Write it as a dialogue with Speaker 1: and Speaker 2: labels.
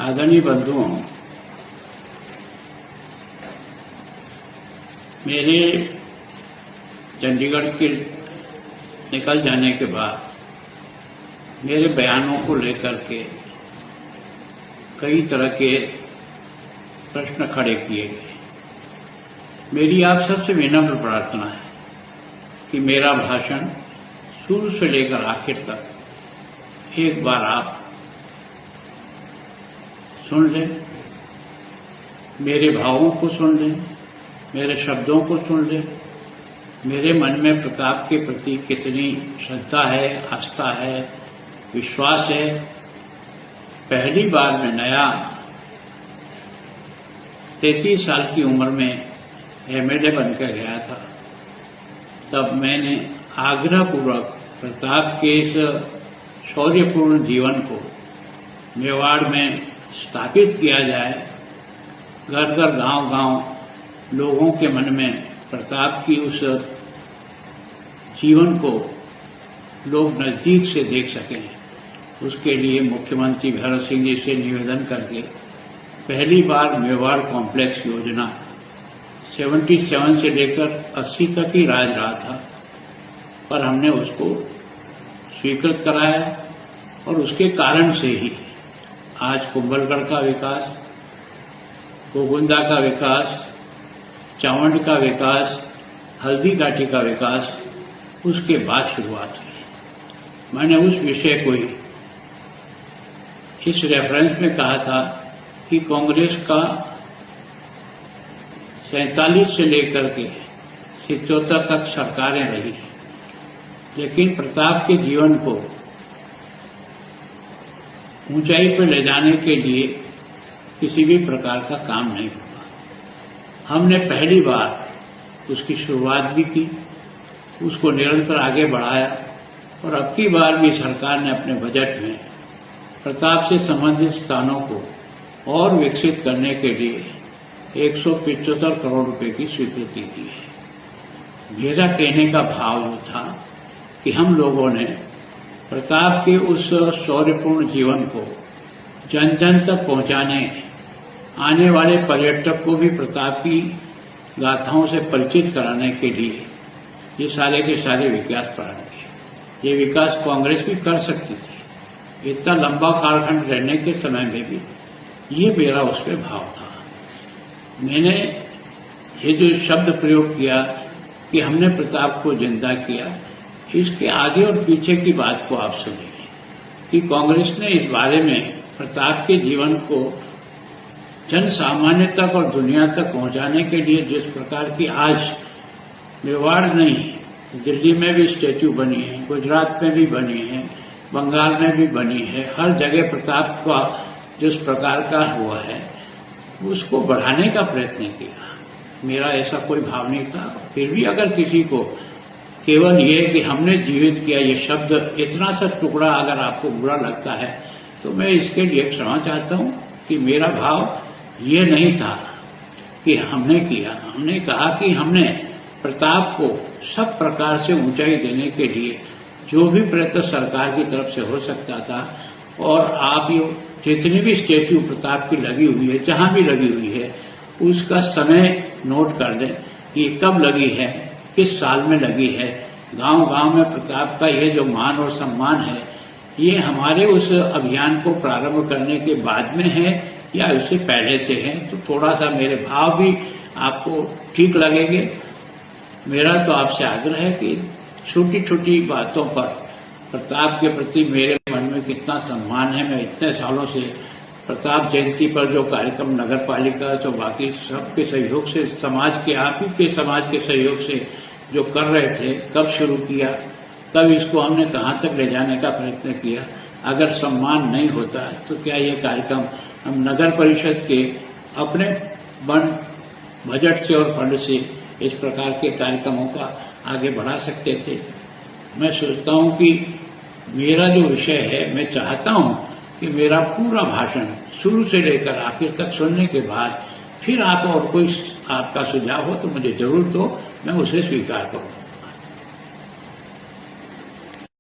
Speaker 1: आदरणीय बंधुओं, मेरे चंडीगढ़ के निकल जाने के बाद मेरे बयानों को लेकर के कई तरह के प्रश्न खड़े किए गए। मेरी आप सबसे विनम्र प्रार्थना है कि मेरा भाषण शुरू से लेकर आखिर तक एक बार आप सुन लें, मेरे भावों को सुन लें, मेरे शब्दों को सुन लें, मेरे मन में प्रताप के प्रति कितनी श्रद्धा है, आस्था है, विश्वास है। पहली बार मैं नया 33 साल की उम्र में एमएलए बनकर गया था, तब मैंने आग्रहपूर्वक प्रताप के इस शौर्यपूर्ण जीवन को मेवाड़ में स्थापित किया जाए। घर घर गांव-गांव लोगों के मन में प्रताप की उस जीवन को लोग नजदीक से देख सकें, उसके लिए मुख्यमंत्री भरत सिंह जी से निवेदन करके पहली बार मेवाड़ कॉम्प्लेक्स योजना 77 से लेकर 80 तक ही राज रहा था, पर हमने उसको स्वीकृत कराया और उसके कारण से ही आज कुंभलगढ़ का विकास, गोगुंदा का विकास, चावंड का विकास, हल्दी घाटी का विकास उसके बाद शुरुआत हुई। मैंने उस विषय को ही इस रेफरेंस में कहा था कि कांग्रेस का 47 से लेकर के 77 तक सरकारें रही, लेकिन प्रताप के जीवन को ऊंचाई पर ले जाने के लिए किसी भी प्रकार का काम नहीं हुआ। हमने पहली बार उसकी शुरुआत भी की, उसको निरंतर आगे बढ़ाया और अब की बार भी सरकार ने अपने बजट में प्रताप से संबंधित स्थानों को और विकसित करने के लिए 175 करोड़ रुपए की स्वीकृति दी है। मेरा कहने का भाव वो था कि हम लोगों ने प्रताप के उस शौर्यपूर्ण जीवन को जन जन तक पहुंचाने, आने वाले पर्यटक को भी प्रताप की गाथाओं से परिचित कराने के लिए ये सारे के सारे विकास प्रारंभ किए। ये विकास कांग्रेस भी कर सकती थी, इतना लंबा कालखंड रहने के समय में भी ये मेरा उसमें भाव था। मैंने ये जो शब्द प्रयोग किया कि हमने प्रताप को जिंदा किया, इसके आगे और पीछे की बात को आप सुनिए कि कांग्रेस ने इस बारे में प्रताप के जीवन को जन सामान्य तक और दुनिया तक पहुंचाने के लिए जिस प्रकार की आज मेवाड़ नहीं, दिल्ली में भी स्टैच्यू बनी है, गुजरात में भी बनी है, बंगाल में भी बनी है, हर जगह प्रताप का जिस प्रकार का हुआ है उसको बढ़ाने का प्रयत्न किया। मेरा ऐसा कोई भाव नहीं था। फिर भी अगर किसी को केवल ये कि हमने जीवित किया ये शब्द इतना सा टुकड़ा अगर आपको बुरा लगता है तो मैं इसके लिए क्षमा चाहता हूं कि मेरा भाव ये नहीं था कि हमने किया। हमने कहा कि हमने प्रताप को सब प्रकार से ऊंचाई देने के लिए जो भी प्रयत्न सरकार की तरफ से हो सकता था, और आप ये जितनी भी स्टैच्यू प्रताप की लगी हुई है, जहां भी लगी हुई है, उसका समय नोट कर लें कि कब लगी है, किस साल में लगी है। गांव गांव में प्रताप का यह जो मान और सम्मान है, ये हमारे उस अभियान को प्रारंभ करने के बाद में है या उससे पहले से है, तो थोड़ा सा मेरे भाव भी आपको ठीक लगेंगे। मेरा तो आपसे आग्रह है कि छोटी छोटी बातों पर प्रताप के प्रति मेरे मन में कितना सम्मान है। मैं इतने सालों से प्रताप जयंती पर जो कार्यक्रम नगर पालिका तो बाकी सबके सहयोग से, समाज के आप ही के समाज के सहयोग से जो कर रहे थे, कब शुरू किया, कब इसको हमने कहां तक ले जाने का प्रयत्न किया। अगर सम्मान नहीं होता तो क्या ये कार्यक्रम हम नगर परिषद के अपने बजट से और फंड से इस प्रकार के कार्यक्रमों का आगे बढ़ा सकते थे। मैं सोचता हूं कि मेरा जो विषय है, मैं चाहता हूं कि मेरा पूरा भाषण शुरू से लेकर आखिर तक सुनने के बाद फिर आप और कोई आपका सुझाव हो तो मुझे जरूर दो, मैं उसे स्वीकार करूं।